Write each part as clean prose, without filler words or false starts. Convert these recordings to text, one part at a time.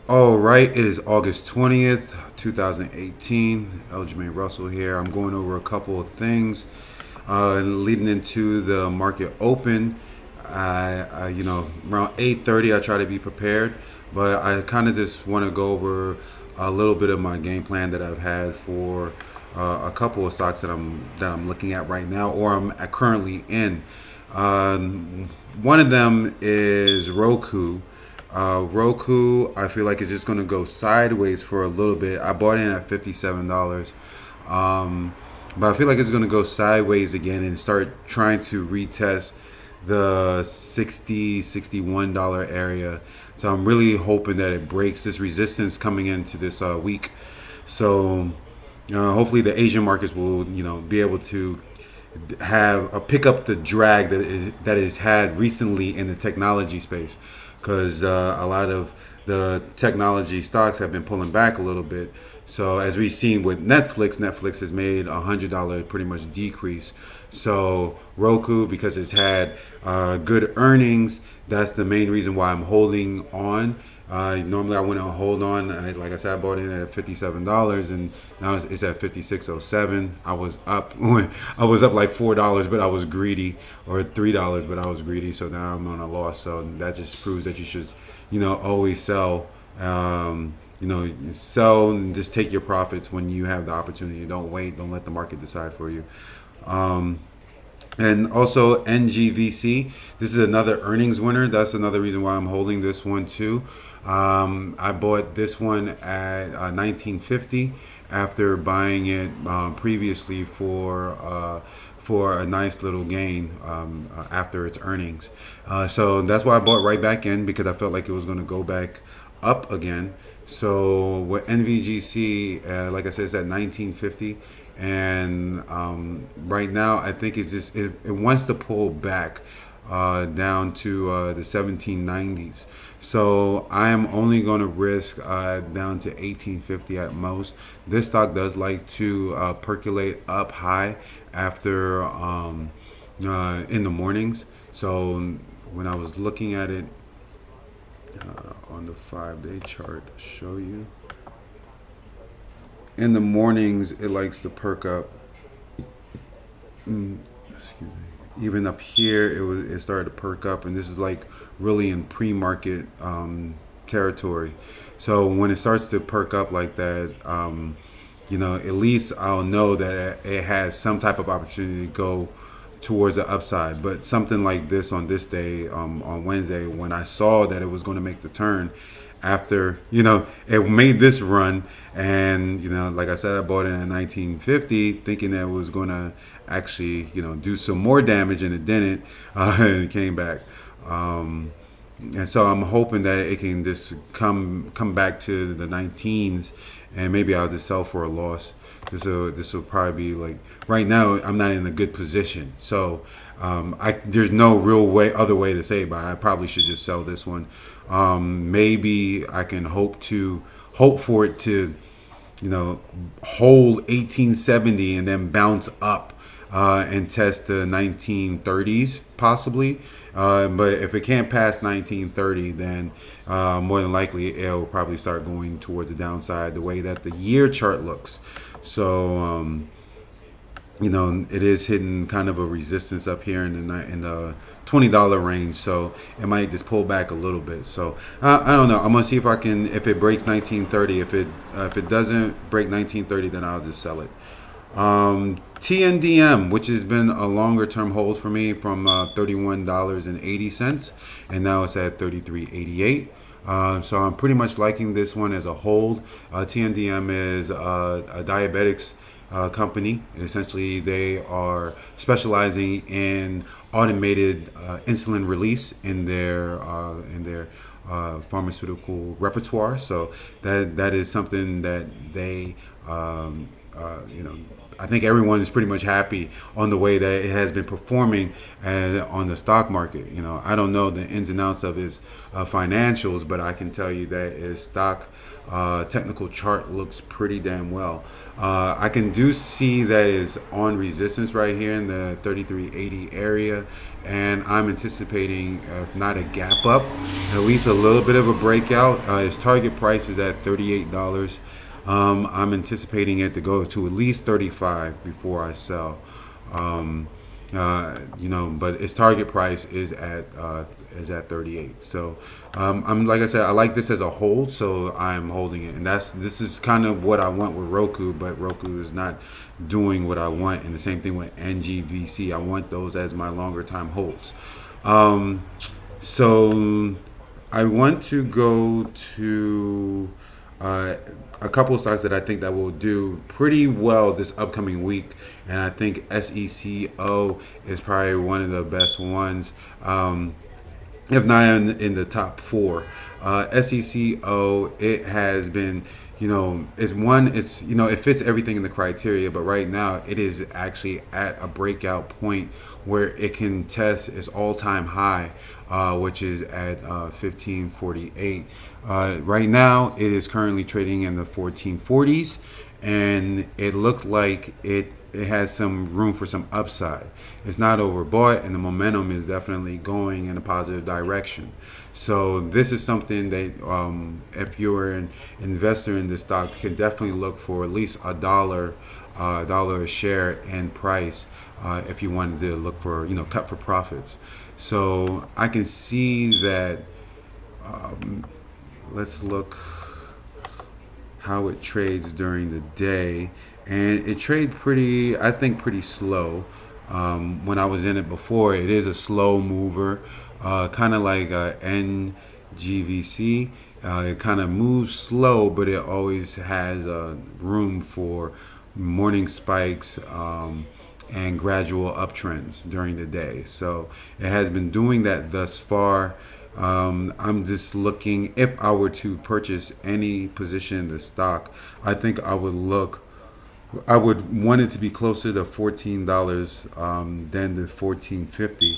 All right, it is August 20th, 2018. Jermaine Russell here. I'm going over a couple of things leading into the market open. Around 8:30, I try to be prepared, but I kind of just want to go over a little bit of my game plan that I've had for a couple of stocks that I'm looking at right now, or I'm currently in. One of them is Roku. Roku, I feel like it's just going to go sideways for a little bit. I bought in at $57, but I feel like it's going to go sideways again and start trying to retest the $60, $61 area. So I'm really hoping that it breaks this resistance coming into this week. So hopefully the Asian markets will, be able to have pick up the drag that is had recently in the technology space, because a lot of the technology stocks have been pulling back a little bit. So as we've seen with Netflix has made $100 pretty much decrease. So Roku, because it's had good earnings, that's the main reason why I'm holding on. Normally I wouldn't hold on. Like I said, I bought in at $57, and now it's at 56.07. I was up. I was up like $4, but I was greedy, or $3, but I was greedy. So now I'm on a loss. So that just proves that you should, always sell. Sell and just take your profits when you have the opportunity. Don't wait. Don't let the market decide for you. And also NGVC. This is another earnings winner. That's another reason why I'm holding this one too. I bought this one at 1950 after buying it previously for a nice little gain after its earnings. So that's why I bought right back in, because I felt like it was going to go back up again. So with NVGC, like I said, it's at 1950. And right now I think it wants to pull back down to the 1790s. So I am only going to risk down to 1850 at most. This stock does like to percolate up high after in the mornings. So when I was looking at it on the 5-day chart, to show you, in the mornings it likes to perk up. Excuse me. Even up here, it started to perk up, and this is like really in pre-market territory. So when it starts to perk up like that, at least I'll know that it has some type of opportunity to go towards the upside. But something like this on this day, on Wednesday, when I saw that it was going to make the turn after it made this run, and like I said, I bought it in 1950 thinking that it was going to actually do some more damage, and it didn't. It came back, and so I'm hoping that it can just come back to the 19s, and maybe I'll just sell for a loss. This will probably be like, right now I'm not in a good position, so there's no real other way to say it, but I probably should just sell this one. Maybe I can hope for it to hold 1870 and then bounce up and test the 1930s possibly. But if it can't pass 1930, then more than likely it'll probably start going towards the downside, the way that the year chart looks. So it is hitting kind of a resistance up here in the $20 range, so it might just pull back a little bit. So I don't know. I'm gonna see if it breaks 1930. If it doesn't break 1930, then I'll just sell it. TNDM, which has been a longer term hold for me, from $31.80, and now it's at $33.88. So I'm pretty much liking this one as a hold. TNDM is a diabetics company. Essentially, they are specializing in automated insulin release in their pharmaceutical repertoire. So that is something that they I think everyone is pretty much happy on the way that it has been performing on the stock market. I don't know the ins and outs of its financials, but I can tell you that its stock technical chart looks pretty damn well. I can do see that is on resistance right here in the 3380 area, and I'm anticipating, if not a gap up, at least a little bit of a breakout. Its target price is at $38. I'm anticipating it to go to at least 35 before I sell. But its target price is at 38. So I'm like I said, I like this as a hold, so I'm holding it, and this is kind of what I want with Roku, but Roku is not doing what I want, and the same thing with NGVC. I want those as my longer time holds. So I want to go to a couple of stocks that I think that will do pretty well this upcoming week, and I think SECO is probably one of the best ones, if not in the top four. SECO, it has been, it fits everything in the criteria, but right now it is actually at a breakout point where it can test its all-time high, which is at 1548. Right now it is currently trading in the 1440s, and it looked like it has some room for some upside. It's not overbought, and the momentum is definitely going in a positive direction. So this is something that, if you're an investor in this stock, can definitely look for at least $1 a share in price, if you wanted to look for, cut for profits. So I can see that. Let's look how it trades during the day, and it trades pretty slow. When I was in it before, it is a slow mover, kind of like NGVC. It kind of moves slow, but it always has room for morning spikes, and gradual uptrends during the day. So it has been doing that thus far. I'm just looking, if I were to purchase any position in the stock, I think I would want it to be closer to $14 than the $14.50,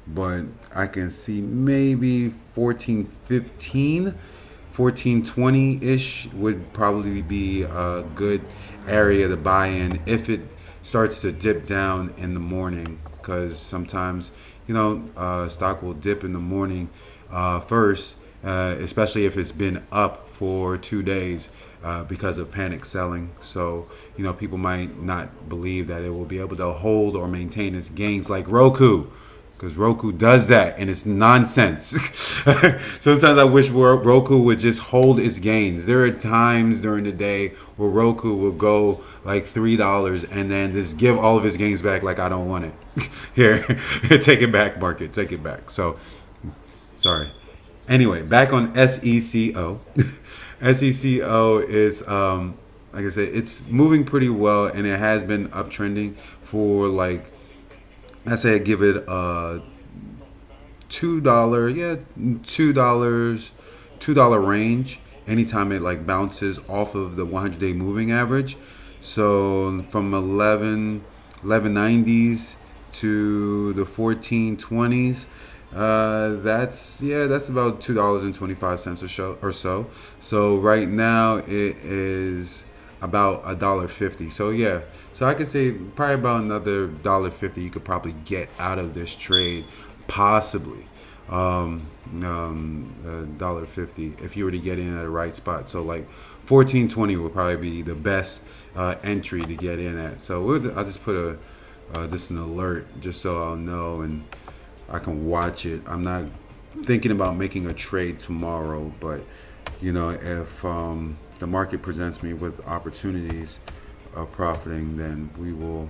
but I can see maybe $14.15, $14.20 ish would probably be a good area to buy in if it starts to dip down in the morning, because sometimes stock will dip in the morning first, especially if it's been up for 2 days because of panic selling. So people might not believe that it will be able to hold or maintain its gains like Roku, because Roku does that, and it's nonsense. Sometimes I wish Roku would just hold its gains. There are times during the day where Roku will go like $3 and then just give all of its gains back, like, I don't want it. Here, take it back, market, take it back. So, sorry. Anyway, back on SECO. SECO is, like I said, it's moving pretty well, and it has been uptrending for, like, I say give it a $2 range anytime it like bounces off of the 100-day moving average. So from 1190s to the 1420s, that's about $2.25 or so. So right now it is about $1.50. So yeah, so I could say probably about another $1.50 you could probably get out of this trade, possibly $1.50 if you were to get in at the right spot. So like 14.20 would probably be the best entry to get in at. So I'll just put just an alert just so I'll know and I can watch it. I'm not thinking about making a trade tomorrow, but if the market presents me with opportunities of profiting, then we will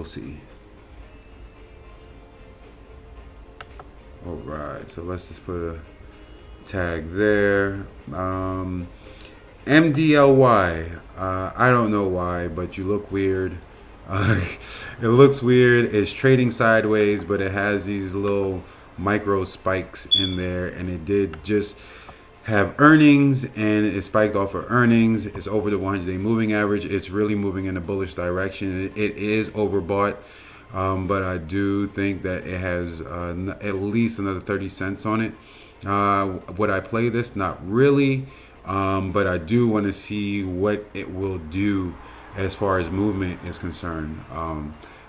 see. All right, so let's just put a tag there. MDLY, I don't know why, but you look weird. It looks weird. It's trading sideways, but it has these little micro spikes in there, and it did just have earnings, and it spiked off of earnings. It's over the 100-day moving average. It's really moving in a bullish direction. It is overbought, but I do think that it has at least another 30 cents on it. Would I play this? Not really. But I do want to see what it will do as far as movement is concerned.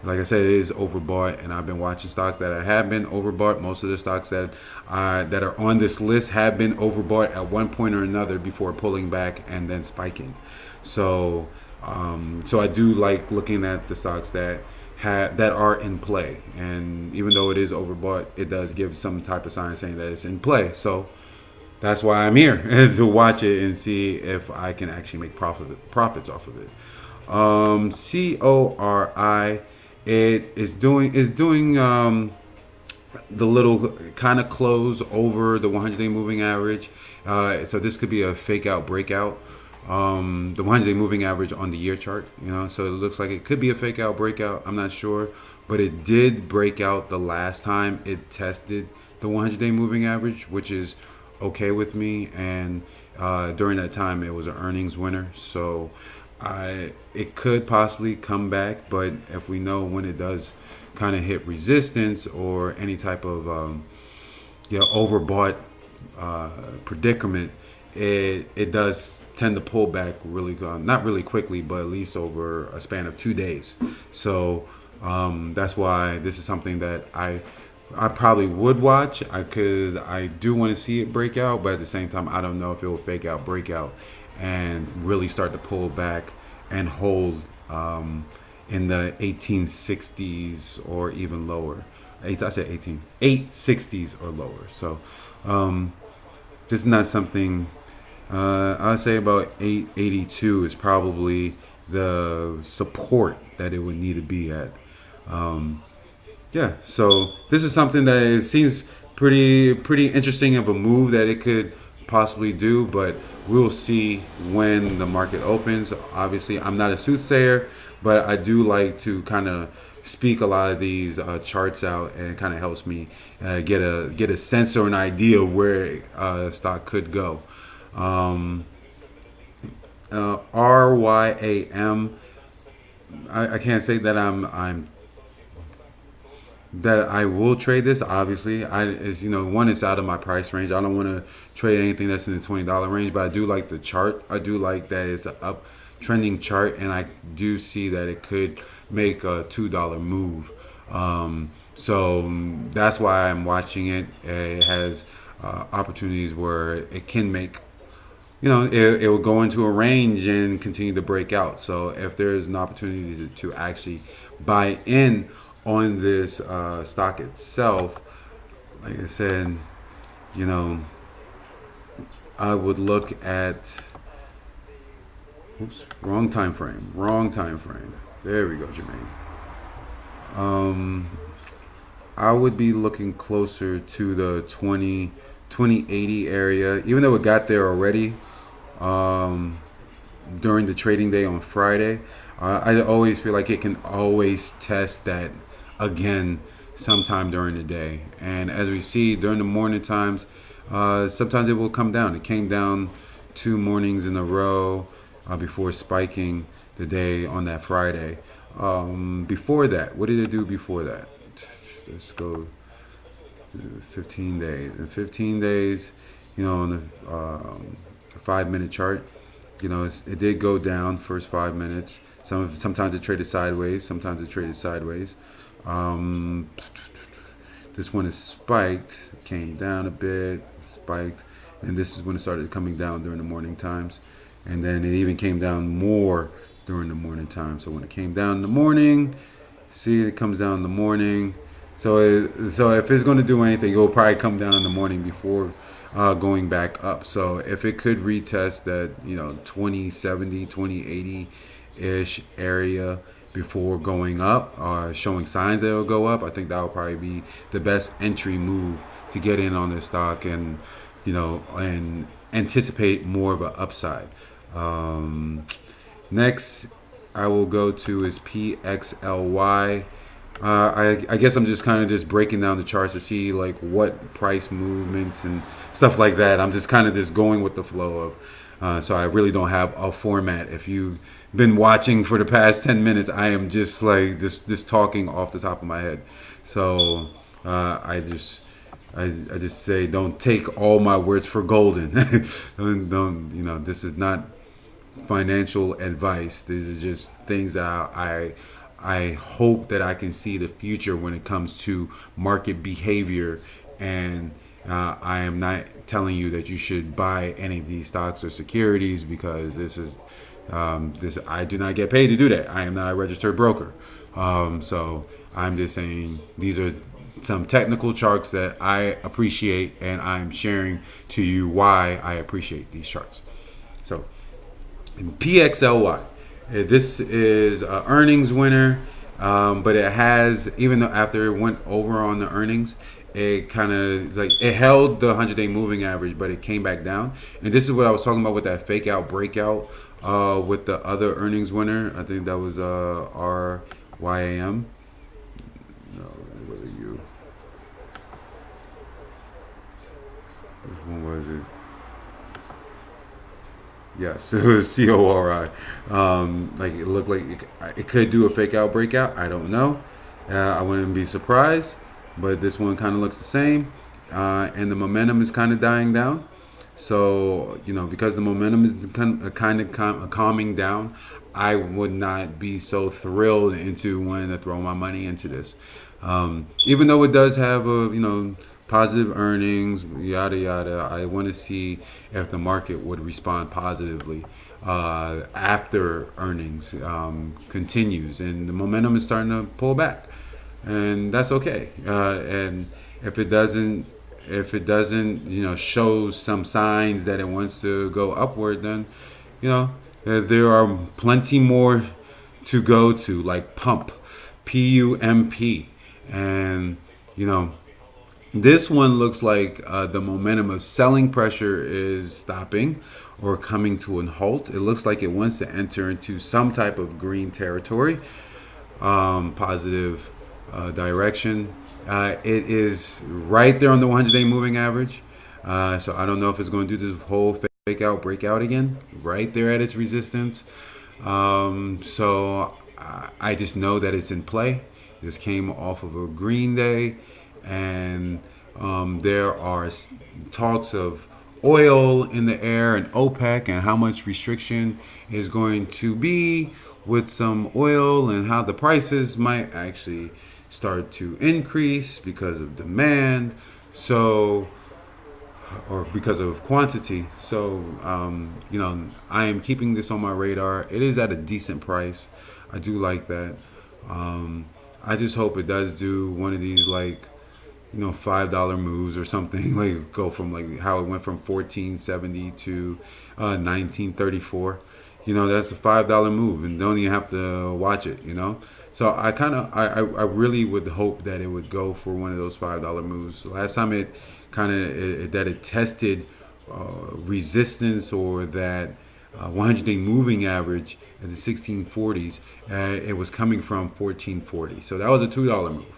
Like I said, it is overbought, and I've been watching stocks that have been overbought. Most of the stocks that are on this list have been overbought at one point or another before pulling back and then spiking. So, so I do like looking at the stocks that are in play, and even though it is overbought, it does give some type of sign saying that it's in play. So that's why I'm here to watch it and see if I can actually make profits off of it. CORI, it is doing the little kind of close over the 100-day moving average. So this could be a fake out breakout. The 100-day moving average on the year chart, so it looks like it could be a fake out breakout. I'm not sure, but it did break out the last time it tested the 100-day moving average, which is okay with me. And during that time, it was an earnings winner, so it could possibly come back. But if we know when it does kind of hit resistance or any type of overbought predicament, it does tend to pull back really, not really quickly, but at least over a span of 2 days. So that's why this is something that I probably would watch, because I do want to see it break out, but at the same time, I don't know if it will fake out, break out, and really start to pull back and hold in the 1860s or even lower. I said 860s or lower. So this is not something. I'd say about 882 is probably the support that it would need to be at. So this is something that it seems pretty interesting of a move that it could possibly do, but we'll see when the market opens. Obviously, I'm not a soothsayer, but I do like to kind of speak a lot of these charts out, and it kind of helps me get a sense or an idea of where stock could go. RYAM, I can't say that that I will trade this. Obviously, one, it's out of my price range. I don't want to trade anything that's in the $20 range, but I do like the chart. I do like that it's an uptrending chart, and I do see that it could make a $2 move. So that's why I'm watching it. It has opportunities where it can make, it will go into a range and continue to break out. So if there is an opportunity to actually buy in on this stock itself, like I said, I would look at, wrong time frame. There we go, Jermaine. I would be looking closer to the 2080 area, even though it got there already during the trading day on Friday. I always feel like it can always test that again sometime during the day. And as we see during the morning times, sometimes it will come down. It came down 2 mornings in a row before spiking the day on that Friday. Before that, what did it do before that? Let's go 15 days. In 15 days, on the 5-minute chart, it did go down first 5 minutes. Sometimes it traded sideways. This one is spiked, came down a bit, spiked, and this is when it started coming down during the morning times. And then it even came down more during the morning time. So when it came down in the morning, see, it comes down in the morning. So if it's going to do anything, it will probably come down in the morning before going back up. So if it could retest that 2070, 2080-ish area before going up, showing signs that it will go up, I think that will probably be the best entry move to get in on this stock and and anticipate more of an upside. Next, I will go to is PXLY. I guess I'm just kind of just breaking down the charts to see like what price movements and stuff like that. I'm just kind of just going with the flow of. So I really don't have a format. If you've been watching for the past 10 minutes, I am just like just talking off the top of my head. So I just I just say don't take all my words for golden. Don't this is not financial advice. These are just things that I hope that I can see the future when it comes to market behavior. And I am not telling you that you should buy any of these stocks or securities, because this I do not get paid to do that. I am not a registered broker. So I'm just saying these are some technical charts that I appreciate, and I'm sharing to you why I appreciate these charts. So PXLY, this is an earnings winner, but it has, even though after it went over on the earnings, it kind of like it held the 100-day moving average, but it came back down. And this is what I was talking about with that fake out breakout with the other earnings winner. I think that was RYAM. No, what are you? Which one was it? Yes, it was CORI. Like it looked like it could do a fake out breakout. I don't know. I wouldn't be surprised, but this one kind of looks the same, and the momentum is kind of dying down. So because the momentum is kind of calming down, I would not be so thrilled into wanting to throw my money into this, even though it does have a positive earnings, yada yada. I want to see if the market would respond positively after earnings continues, and the momentum is starting to pull back, and that's okay. And if it doesn't, show some signs that it wants to go upward, then there are plenty more to go to, like PUMP, and this one looks like the momentum of selling pressure is stopping or coming to a halt. It looks like it wants to enter into some type of green territory, positive direction. It is right there on the 100-day moving average. So I don't know if it's going to do this whole fake out breakout again, right there at its resistance. So I just know that it's in play. This came off of a green day. And there are talks of oil in the air and OPEC and how much restriction is going to be with some oil, and how the prices might actually start to increase because of demand, or because of quantity. So I am keeping this on my radar. It is at a decent price. I do like that. I just hope it does do one of these $5 moves or something, like go from like how it went from 1470 to 1934. That's a $5 move, and don't even have to watch it. So I really would hope that it would go for one of those $5 moves. Last time it tested resistance, or that 100-day moving average at the 1640s, it was coming from 1440. So that was a $2 move.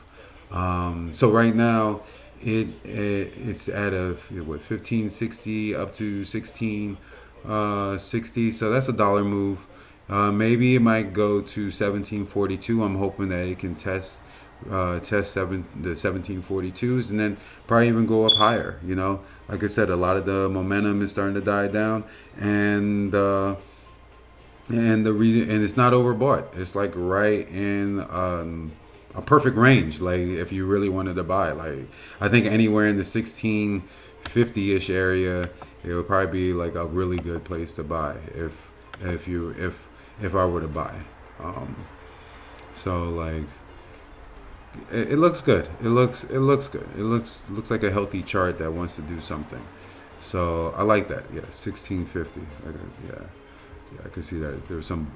So right now it's at a 1560 up to 1660. So that's a dollar move. Maybe it might go to 1742. I'm hoping that it can test the 1742s, and then probably even go up higher. Like I said, a lot of the momentum is starting to die down, and the reason, and it's not overbought. It's like right in a perfect range. Like if you really wanted to buy, like I think anywhere in the 1650-ish area, it would probably be like a really good place to buy if I were to buy. So like it looks good. It looks good. It looks like a healthy chart that wants to do something. So I like that. Yeah, 1650. Yeah, I can see that. There's some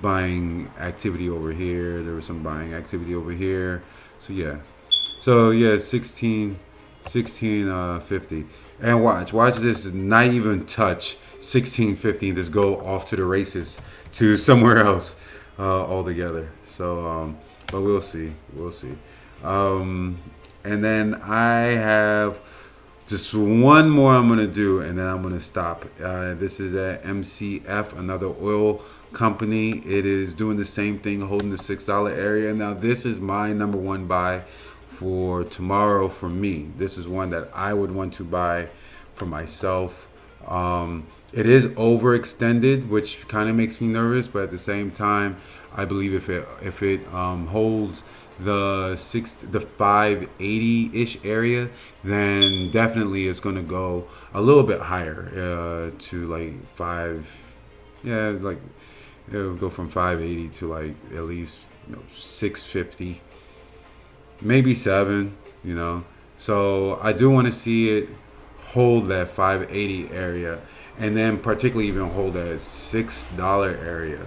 buying activity over here. There was some buying activity over here. So yeah. 1650. And watch this not even touch 1650 and just go off to the races to somewhere else altogether. So but we'll see. And then I have just one more I'm gonna do, and then I'm gonna stop. This is at MCF, another oil company. It is doing the same thing, holding the $6 area. Now this is my number one buy for tomorrow for me. This is one that I would want to buy for myself. It is overextended, which kind of makes me nervous, but at the same time, I believe if it holds the 580 ish area, then definitely it's going to go a little bit higher to like like it'll go from 580 to like at least 650, maybe 7. So I do want to see it hold that 580 area, and then particularly even hold that $6 area.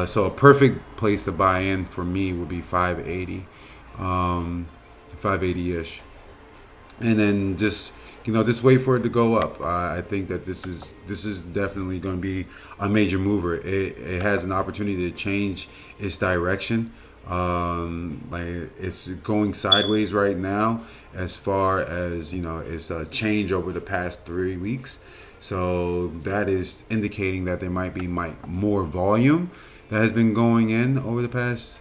So a perfect place to buy in for me would be 580, 580-ish, and then just wait for it to go up. I think that this is definitely going to be a major mover. It has an opportunity to change its direction. Like it's going sideways right now as far as it's a change over the past 3 weeks. So that is indicating that there might be more volume that has been going in over the past.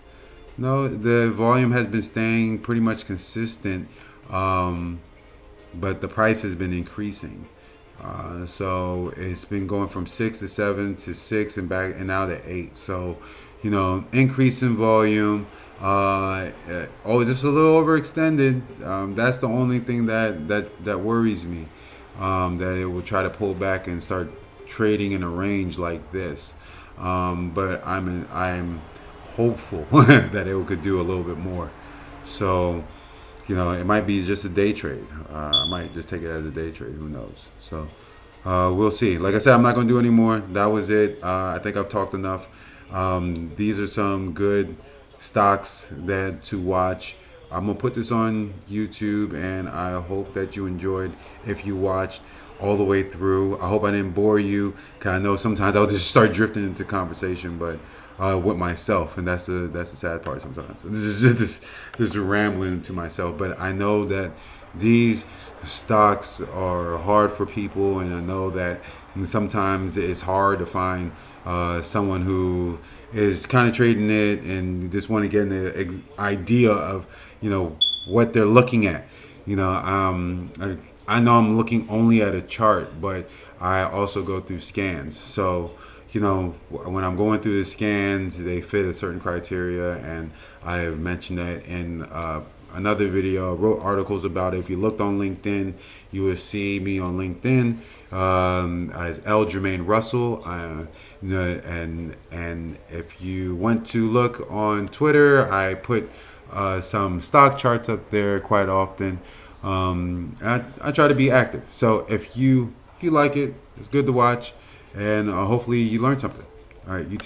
No, the volume has been staying pretty much consistent, but the price has been increasing. So it's been going from 6 to 7 to 6 and back and now to 8. So, increase in volume. Just a little overextended. That's the only thing that worries me. That it will try to pull back and start trading in a range like this. But I'm hopeful that it could do a little bit more. So, it might be just a day trade. I might just take it as a day trade. Who knows? So, we'll see. Like I said, I'm not going to do any more. That was it. I think I've talked enough. These are some good stocks to watch. I'm going to put this on YouTube, and I hope that you enjoyed if you watched all the way through. I hope I didn't bore you, because I know sometimes I'll just start drifting into conversation, but with myself, and that's the sad part sometimes. This is just rambling to myself, but I know that these stocks are hard for people, and I know that sometimes it's hard to find someone who is kind of trading it and just want to get an idea of what they're looking at. I know I'm looking only at a chart, but I also go through scans. So when I'm going through the scans, they fit a certain criteria, and I have mentioned that in another video. I wrote articles about it. If you looked on LinkedIn, you will see me on LinkedIn as L. Jermaine Russell. And if you want to look on Twitter, I put some stock charts up there quite often. I try to be active. So if you like it, it's good to watch, and hopefully you learn something. All right, you take